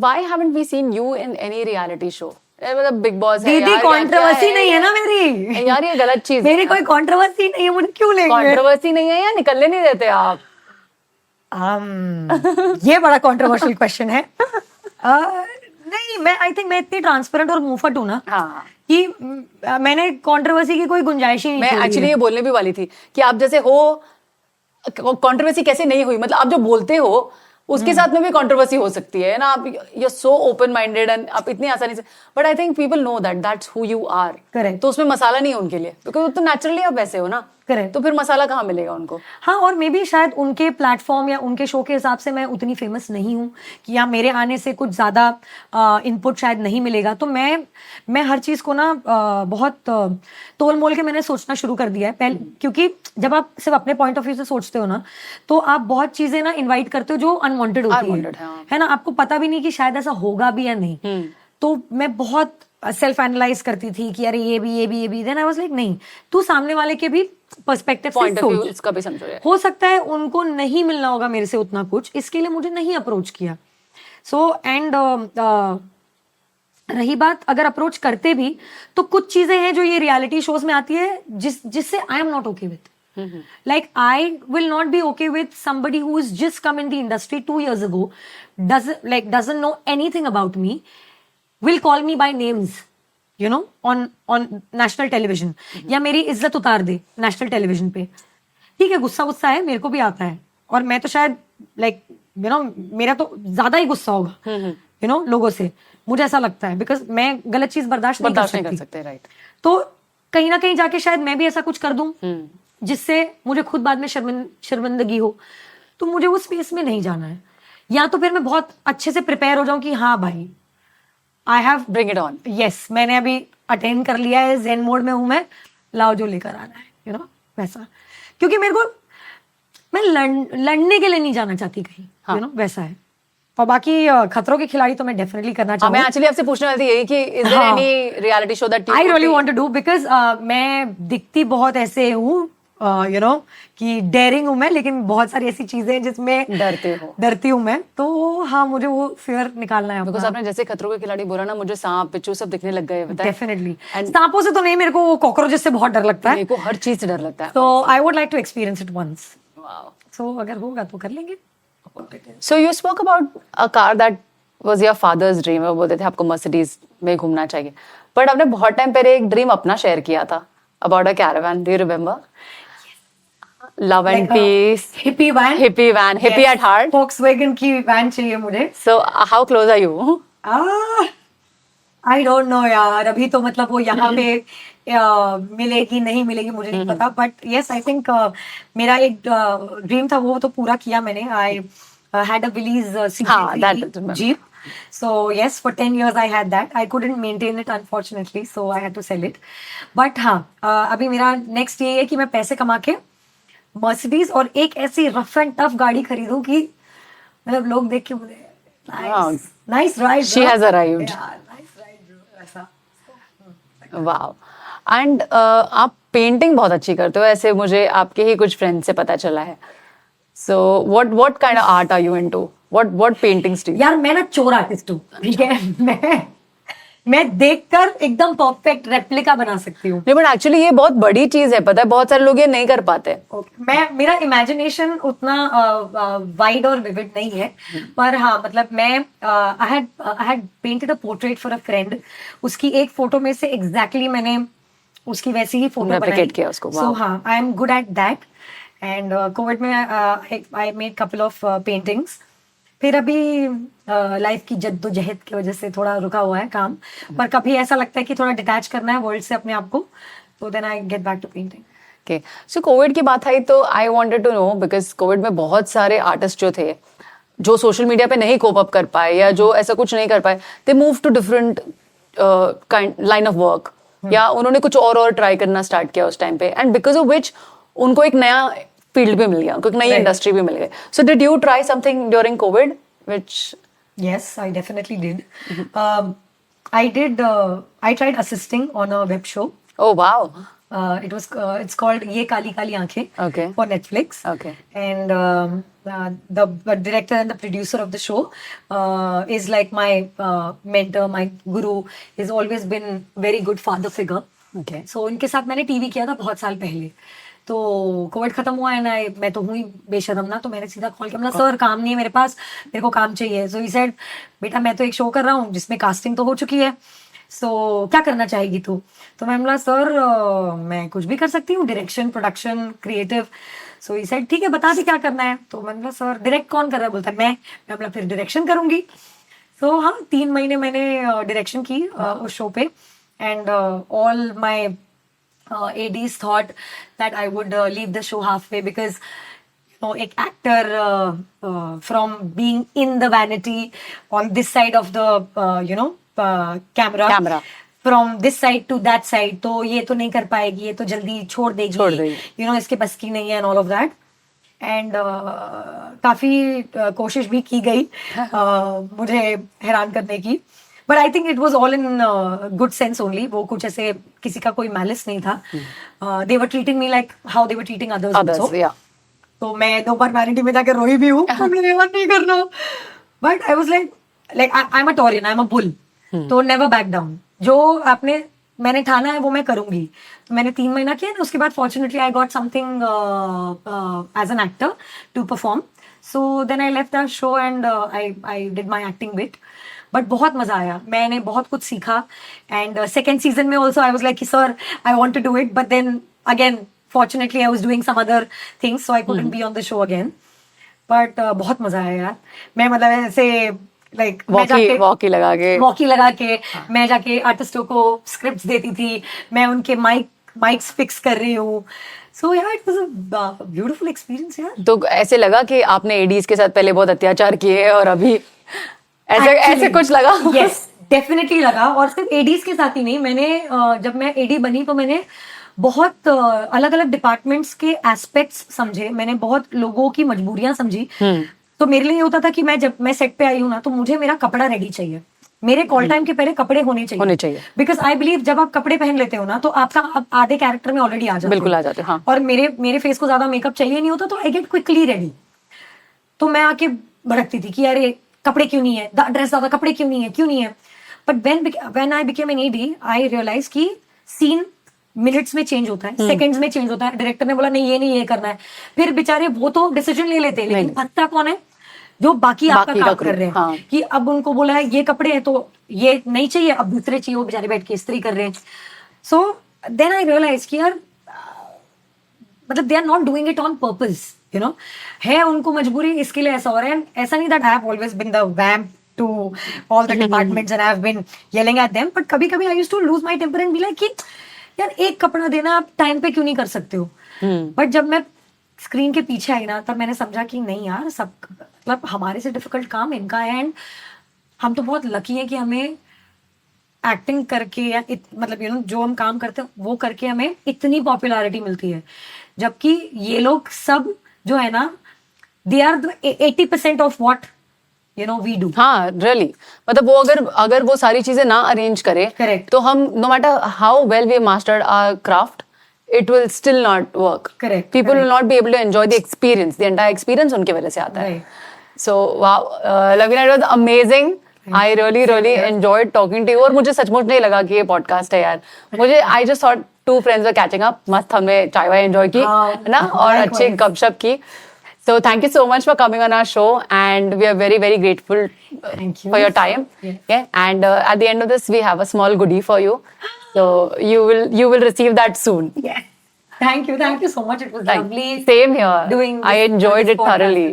why haven't we seen you in any reality show? मतलब big boss है दीदी, यार, कंट्रोवर्सी नहीं है ना मेरी यार, ये गलत चीज मेरी कोई कंट्रोवर्सी नहीं है, मुझे क्यों लेंगे? कंट्रोवर्सी नहीं है या निकलने नहीं देते आप? ये बड़ा कंट्रोवर्शियल क्वेश्चन है। नहीं, मैं आई थिंक मैं इतनी ट्रांसपेरेंट और मुंहफट हूं ना हाँ, कि मैंने कंट्रोवर्सी की कोई गुंजाइश ही नहीं मैं छोड़ी एक्चुअली है। ये बोलने भी वाली थी कि आप जैसे हो, कंट्रोवर्सी कैसे नहीं हुई, मतलब आप जो बोलते हो उसके साथ में भी कंट्रोवर्सी हो सकती है ना। आप you are so open minded and आप इतनी आसानी से, but I think people know that that's who you are. Correct. तो उसमें मसाला नहीं है उनके लिए, क्योंकि तो नेचुरली आप वैसे हो ना। करेक्ट। तो फिर मसाला कहाँ मिलेगा उनको? हाँ, और मे बी शायद उनके प्लेटफॉर्म या उनके शो के हिसाब से मैं उतनी फेमस नहीं हूँ कि या मेरे आने से कुछ ज़्यादा इनपुट शायद नहीं मिलेगा। तो मैं हर चीज़ को ना बहुत तोल मोल के मैंने सोचना शुरू कर दिया है पहले, क्योंकि जब आप सिर्फ अपने पॉइंट ऑफ व्यू से सोचते हो ना, तो आप बहुत चीज़ें ना इन्वाइट करते हो जो अनवांटेड होती है ना, आपको पता भी नहीं कि शायद ऐसा होगा भी या नहीं। तो मैं बहुत सेल्फ एनालाइज करती थी कि अरे ये भी देन आई वाज लाइक नहीं, तू सामने वाले के भी पर्सपेक्टिव से पॉइंट ऑफ व्यू सोच। उसका भी समझो यार। हो सकता है उनको नहीं मिलना होगा मेरे से उतना कुछ, इसके लिए मुझे नहीं अप्रोच किया। सो एंड रही बात, अगर अप्रोच करते भी तो कुछ चीजें हैं जो ये रियलिटी शोज में आती है जिससे I am not okay with. Like I will not be okay with somebody who has just come in the industry 2 years ago, doesn't know anything about me, will call me by names, you know, on national television, या मेरी इज्जत उतार दे national television पे। ठीक है, गुस्सा है, मेरे को भी आता है, और मैं तो शायद मेरा तो ज्यादा ही गुस्सा होगा लोगों से, मुझे ऐसा लगता है, बिकॉज मैं गलत चीज बर्दाश्त नहीं कर सकती। राइट। तो कहीं ना कहीं जाके शायद मैं भी ऐसा कुछ कर दूं जिससे मुझे खुद बाद में शर्मिंदगी हो, तो मुझे उस स्पेस में नहीं जाना है। या तो फिर मैं बहुत अच्छे से प्रिपेयर हो जाऊं कि हाँ भाई, I have bring it on. Yes, मैंने अभी अटेंड कर लिया है, ज़ेन मोड में हूं मैं, लाओ जो लेकर आना है, वैसा। क्योंकि मेरे को, मैं लड़ने के लिए नहीं जाना चाहती कहीं, वैसा है। और बाकी खतरों के खिलाड़ी तो मैं डेफिनेटली करना चाहूंगी। मैं एक्चुअली आपसे पूछने वाली थी यही कि is there any reality show that I really want to do, because मैं दिखती बहुत ऐसे हूँ, कि डेयरिंग हूँ मैं, लेकिन बहुत सारी ऐसी चीजें हैं जिसमें डरती हूँ मैं। तो हाँ, मुझे वो फियर निकालना है। बिकॉज आपने जैसे खतरों के खिलाड़ी बोला ना, मुझे सांप बिच्छू सब दिखने लग गए। डेफिनेटली सांपों से तो नहीं, मेरे को कॉकरोचेस से बहुत डर लगता है। मेरे को हर चीज से डर लगता है। तो I would like to experience it once. So अगर होगा तो कर लेंगे। So you spoke about a car that was your father's dream. वो बोलते थे आपको मर्सिडीज में घूमना चाहिए, बट आपने बहुत टाइम पहले एक ड्रीम अपना शेयर किया था about a caravan. Do you remember? Love and peace. Hippie van, hippie at heart. Volkswagen की van चाहिए मुझे। So how close are you? I don't know यार, अभी तो मतलब वो यहाँ पे मिलेगी नहीं मिलेगी मुझे नहीं पता, बट yes I think मेरा एक ड्रीम था, वो तो पूरा किया मैंने। I had a Willys CG3 Jeep. So yes, for 10 years I had that. I couldn't maintain it unfortunately, so I had to sell it. But हाँ, अभी मेरा नेक्स्ट ये है कि मैं पैसे कमा के मर्सिडीज और एक ऐसी रफ एंड टफ गाड़ी खरीदूं कि मतलब लोग देख के मुझे nice ride, she has arrived, wow. And आप पेंटिंग बहुत अच्छी करते हो, ऐसे मुझे आपके ही कुछ फ्रेंड से पता चला है। So what kind of art are you into? What paintings do? यार मैं ना चोर आर्टिस्ट हूँ, ठीक है। मैं देखकर एकदम परफेक्ट रेप्लिका बना सकती हूँ। नहीं, बट एक्चुअली ये बहुत बड़ी चीज है, पता है, बहुत सारे लोग ये नहीं कर पाते। मेरा इमेजिनेशन उतना वाइड और विविड नहीं है, पर हाँ मतलब मैं I had painted a portrait for a friend. उसकी एक फोटो में से एग्जैक्टली मैंने उसकी वैसी ही फोटो रेप्लिकेट किया उसको। सो हाँ, I am good at that. And Covid में I made couple of paintings. फिर अभी लाइफ की जद्दोजहद की वजह से थोड़ा रुका हुआ है काम, पर कभी ऐसा लगता है कि थोड़ा डिटैच करना है वर्ल्ड से अपने आप को, तो then I get back to painting. Okay, so Covid की बात आई तो I wanted to know, because Covid में बहुत सारे आर्टिस्ट जो थे जो सोशल मीडिया पे नहीं कोप अप कर पाए या जो ऐसा कुछ नहीं कर पाए, they move to different line of work, या उन्होंने कुछ और ट्राई करना स्टार्ट किया उस टाइम पे, एंड बिकॉज ऑफ विच उनको एक नया फील्ड भी मिल गया, उनको एक नई इंडस्ट्री भी मिल गई। So did you try something during Covid which? Yes, I definitely did. I tried assisting on a web show. Oh wow. It's called Ye Kali Kali Aankhein Okay. for Netflix. Okay. And the director and the producer of the show is like my mentor, my guru. He's always been very good father figure. Okay. So उनके साथ मैंने TV किया था बहुत साल पहले. तो Covid खत्म हुआ है मैं तो हुई बेशरम ना, तो मैंने सीधा कॉल किया, मतलब सर काम नहीं है मेरे पास, मेरे को काम चाहिए. सो ही सेड बेटा मैं तो एक शो कर रहा हूँ जिसमें कास्टिंग तो हो चुकी है, सो क्या करना चाहेगी तू. तो मैं बोला सर मैं कुछ भी कर सकती हूँ, direction, production, creative. So he said ठीक है बता दे क्या करना है. तो मैंने बोला सर डायरेक्ट कौन कर रहा है. बोलता है मैं बोला फिर डायरेक्शन करूंगी. सो हाँ 3 महीने मैंने डायरेक्शन की उस शो पे. And all my ADs thought that I would leave the show halfway because एक actor from being in the vanity on this side of the camera from this side to that side, तो ये तो नहीं कर पाएगी, ये तो जल्दी छोड़ देगी, इसके बस की नहीं है and all of that. And काफी कोशिश भी की गई मुझे हैरान करने की, but I think it was all in good sense only. वो कुछ ऐसे किसी का कोई मैलिस नहीं था. They were treating me like how they were treating others. तो मैं 2 बार वैनिटी में जाकर रोई भी हूँ, मुझे नहीं करना. But I was like I am a Taurean, I am a bull, तो नेवर बैक डाउन. जो मैंने ठाना है वो मैं करूंगी. तो मैंने 3 महीना किया ना, उसके बाद fortunately I got something as an actor to perform. So then I left the show and I did my acting bit. But बहुत मजा आया, मैंने बहुत कुछ सीखा. एंड सेकेंड सीजन में also I was like sir I want to do it, but then again fortunately I was doing some other things so I couldn't be on the show again. But बहुत मजा आया यार. मैं मतलब ऐसे like walkie लगा के मैं जाके आर्टिस्टों को स्क्रिप्ट्स देती थी, मैं उनके माइक्स फिक्स कर रही हूँ. So yeah, it was a beautiful experience यार. तो ऐसे लगा कि आपने एडीज के साथ पहले बहुत अत्याचार किए और अभी ऐसे कुछ लगा? Yes, definitely लगा. और सिर्फ एडीज के साथ ही नहीं, मैंने जब मैं एडी बनी तो मैंने बहुत अलग अलग डिपार्टमेंट्स के एस्पेक्ट्स समझे, मैंने बहुत लोगों की मजबूरियां समझी. तो मेरे लिए होता था कि जब मैं सेट पे आई हूँ ना, तो मुझे मेरा कपड़ा रेडी चाहिए, मेरे कॉल टाइम के पहले कपड़े होने चाहिए. बिकॉज आई बिलीव जब आप कपड़े पहन लेते हो ना तो आपका आधे कैरेक्टर में ऑलरेडी आ जाते. बिल्कुल आ जाते. हाँ. और मेरे फेस को ज्यादा मेकअप चाहिए नहीं होता, तो आई गेट क्विकली रेडी. तो मैं आके भड़कती थी कि अरे कपड़े क्यों नहीं है, ड्रेस ज्यादा, कपड़े क्यों नहीं है. But when I became an AD I realise की सीन मिनट्स में चेंज होता है, सेकंड्स में चेंज होता है. डायरेक्टर ने बोला नहीं ये करना है, फिर बेचारे वो तो डिसीजन ले लेते हैं, लेकिन भत्ता कौन है जो बाकी आपका काम कर रहे हैं. हाँ. कि अब उनको बोला है ये कपड़े हैं तो ये नहीं चाहिए, अब दूसरे चाहिए, वो बेचारे बैठ के इस्त्री कर रहे हैं. सो देन आई रियलाइज कि यार मतलब they are not doing it on purpose, है उनको मजबूरी, इसके लिए ऐसा हो रहा है. ऐसा नहीं that I have always been the vamp to all the departments and I have been yelling at them, but कभी-कभी I used to lose my temper and be like कि यार एक कपड़ा देना आप टाइम पे क्यों नहीं कर सकते हो. बट जब मैं स्क्रीन के पीछे आई ना, तब मैंने समझा कि नहीं यार, सब मतलब हमारे से डिफिकल्ट काम इनका है. एंड हम तो बहुत लकी है कि हमें एक्टिंग करके या मतलब जो हम काम करते हैं वो करके हमें इतनी पॉपुलैरिटी मिलती है, जबकि ये लोग सब जो है ना they are 80% of what we do. हाँ, really. मतलब वो अगर वो सारी चीजें ना अरेंज करे, Correct. तो हम no matter how well we mastered our craft, it will still not work. Correct. People will not be able to enjoy the experience. The entire experience उनके वजह से आता है. So wow, Lavina, it was amazing. I really enjoyed talking to you. और मुझे सचमुच नहीं लगा कि ये podcast है यार. I just thought 2 friends were catching up. मस्त हमने चाय वाय enjoy की, है ना, और अच्छे गपशप की. So thank you so much for coming on our show, and we are very grateful for your time. Yeah. And at the end of this, we have a small goodie for you. So you will receive that soon. Yeah. Thank you so much. It was lovely. Same here. Doing. I enjoyed it thoroughly.